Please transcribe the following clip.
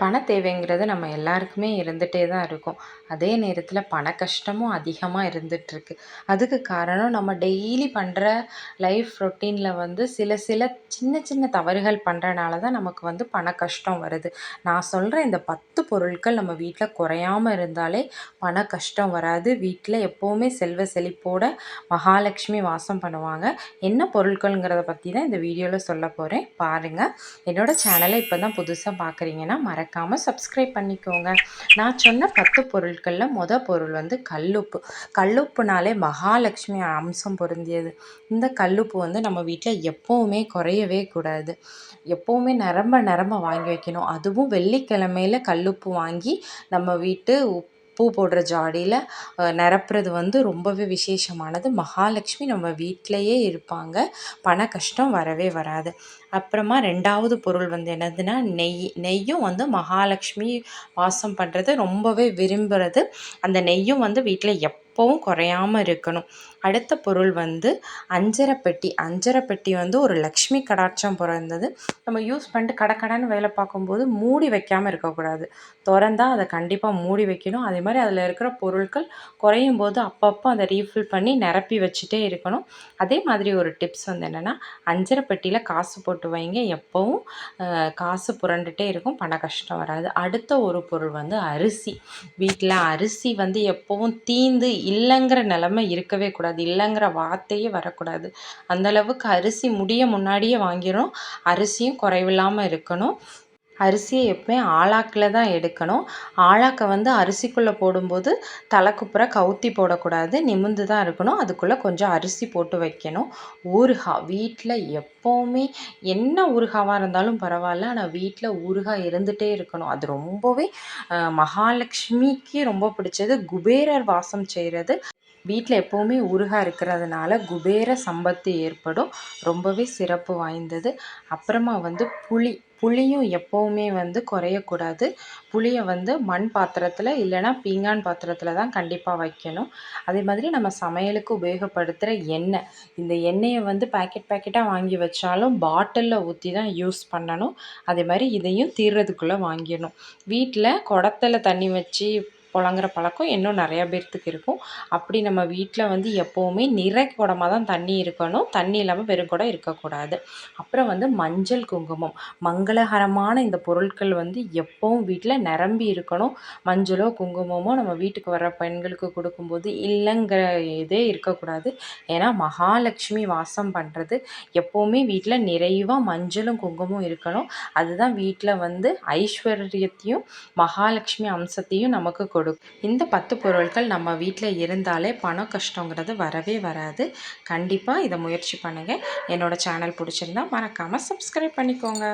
பண தேவைங்கிறது நம்ம எல்லாருக்குமே இருந்துகிட்டே தான் இருக்கும். அதே நேரத்தில் பண கஷ்டமும் அதிகமாக இருந்துகிட்ருக்கு. அதுக்கு காரணம் நம்ம டெய்லி பண்ணுற லைஃப் ரொட்டீனில் சில சில சின்ன சின்ன தவறுகள் பண்ணுறனால தான் நமக்கு பண கஷ்டம் வருது. நான் சொல்கிற இந்த 10 பொருட்கள் நம்ம வீட்டில் குறையாமல் இருந்தாலே பண கஷ்டம் வராது. வீட்டில் எப்போவுமே செல்வ செழிப்போட மகாலட்சுமி வாசம் பண்ணுவாங்க. என்ன பொருட்கள்ங்கிறத பற்றி தான் இந்த வீடியோவில் சொல்ல போகிறேன், பாருங்கள். என்னோடய சேனலை இப்போ தான் புதுசாக பார்க்குறீங்கன்னா மறக்காமல் சப்ஸ்கிரைப் பண்ணிக்கோங்க. நான் சொன்ன 10 பொருட்களில் பொருள் கல்லுப்பு. கல்லுப்புனாலே மகாலட்சுமி அம்சம் பொருந்தியது. இந்த கல்லுப்பு நம்ம வீட்டில் எப்போவுமே குறையவே கூடாது. எப்போவுமே நிரம்ப நிரம்ப வாங்கி வைக்கணும். அதுவும் வெள்ளிக்கிழமையில கல்லுப்பு வாங்கி நம்ம வீட்டு பூ போடுற ஜாடியில் நிரப்புறது ரொம்பவே விசேஷமானது. மகாலட்சுமி நம்ம வீட்டிலையே இருப்பாங்க. பண கஷ்டம் வரவே வராது. அப்புறமா 2வது பொருள் என்னதுன்னா நெய்யும் மகாலட்சுமி வாசம் பண்ணுறது ரொம்பவே விரும்புகிறது. அந்த நெய்யும் வீட்டில் எப்போவும் குறையாமல் இருக்கணும். அடுத்த பொருள் அஞ்சரைப்பெட்டி. அஞ்சரைப்பெட்டி ஒரு லக்ஷ்மி கடாட்சம் பிறந்தது. நம்ம யூஸ் பண்ணிட்டு கடன்னு வேலை பார்க்கும்போது மூடி வைக்காமல் இருக்கக்கூடாது. திறந்தா அதை கண்டிப்பாக மூடி வைக்கணும். அதே மாதிரி அதில் இருக்கிற பொருட்கள் குறையும் போது அப்பப்போ அதை ரீஃபில் பண்ணி நிரப்பி வச்சுட்டே இருக்கணும். அதே மாதிரி ஒரு டிப்ஸ் என்னென்னா, அஞ்சரைப்பெட்டியில் காசு போட்டு வைங்க. எப்போவும் காசு புரண்டுட்டே இருக்கும், பண கஷ்டம் வராது. அடுத்த ஒரு பொருள் அரிசி. வீட்டில் அரிசி எப்போவும் தீந்து இல்லைங்கிற நிலமை இருக்கவே கூடாது. இல்லைங்கிற வார்த்தையே வரக்கூடாது. அந்தளவுக்கு அரிசி முடிய முன்னாடியே வாங்கிடணும். அரிசியும் குறைவில்லாமல் இருக்கணும். அரிசியை எப்போயும் ஆழாக்கில் தான் எடுக்கணும். ஆழாக்கை அரிசிக்குள்ளே போடும்போது தலைக்குப்புற கவுத்தி போடக்கூடாது, நிமிர்ந்து தான் இருக்கணும். அதுக்குள்ளே கொஞ்சம் அரிசி போட்டு வைக்கணும். ஊறுகாய் வீட்டில் எப்போவுமே என்ன ஊறுகாவாக இருந்தாலும் பரவாயில்ல, ஆனால் வீட்டில் ஊறுகாய் இருந்துகிட்டே இருக்கணும். அது ரொம்பவே மகாலட்சுமிக்கு ரொம்ப பிடிச்சது. குபேரர் வாசம் செய்கிறது. வீட்டில் எப்போவுமே ஊறுகாய் இருக்கிறதுனால குபேர சம்பத்து ஏற்படும். ரொம்பவே சிறப்பு வாய்ந்தது. அப்புறமா புளியும் எப்போவுமே குறையக்கூடாது. புளியை மண் பாத்திரத்தில் இல்லைன்னா பீங்கான் பாத்திரத்தில் தான் கண்டிப்பாக வைக்கணும். அதே மாதிரி நம்ம சமையலுக்கு உபயோகப்படுத்துகிற எண்ணெய். இந்த எண்ணெயை பேக்கெட்டாக வாங்கி வச்சாலும் பாட்டிலில் ஊற்றி தான் யூஸ் பண்ணணும். அதே மாதிரி இதையும் தீர்றதுக்குள்ளே வாங்கிடணும். வீட்டில் குடத்துல தண்ணி வச்சு புழங்குற பழக்கம் இன்னும் நிறையா பேர்த்துக்கு இருக்கும். அப்படி நம்ம வீட்டில் எப்போவுமே நிறை குடமாக தான் தண்ணி இருக்கணும். தண்ணி இல்லாமல் வெறும் குடம் இருக்கக்கூடாது. அப்புறம் மஞ்சள் குங்குமம். மங்களகரமான இந்த பொருட்கள் எப்போவும் வீட்டில் நிரம்பி இருக்கணும். மஞ்சளோ குங்குமமோ நம்ம வீட்டுக்கு வர பெண்களுக்கு கொடுக்கும்போது இல்லைங்கிற இதே இருக்கக்கூடாது. ஏன்னா மகாலட்சுமி வாசம் பண்ணுறது. எப்போவுமே வீட்டில் நிறைவாக மஞ்சளும் குங்குமமும் இருக்கணும். அதுதான் வீட்டில் ஐஸ்வர்யத்தையும் மகாலட்சுமி அம்சத்தையும் நமக்கு கொடுக்கும். இந்த 10 பொருட்கள் நம்ம வீட்டில் இருந்தாலே பண கஷ்டங்கிறது வரவே வராது. கண்டிப்பாக இதை முயற்சி பண்ணுங்கள். என்னோடய சேனல் பிடிச்சிருந்தா மறக்காமல் சப்ஸ்கிரைப் பண்ணிக்கோங்க.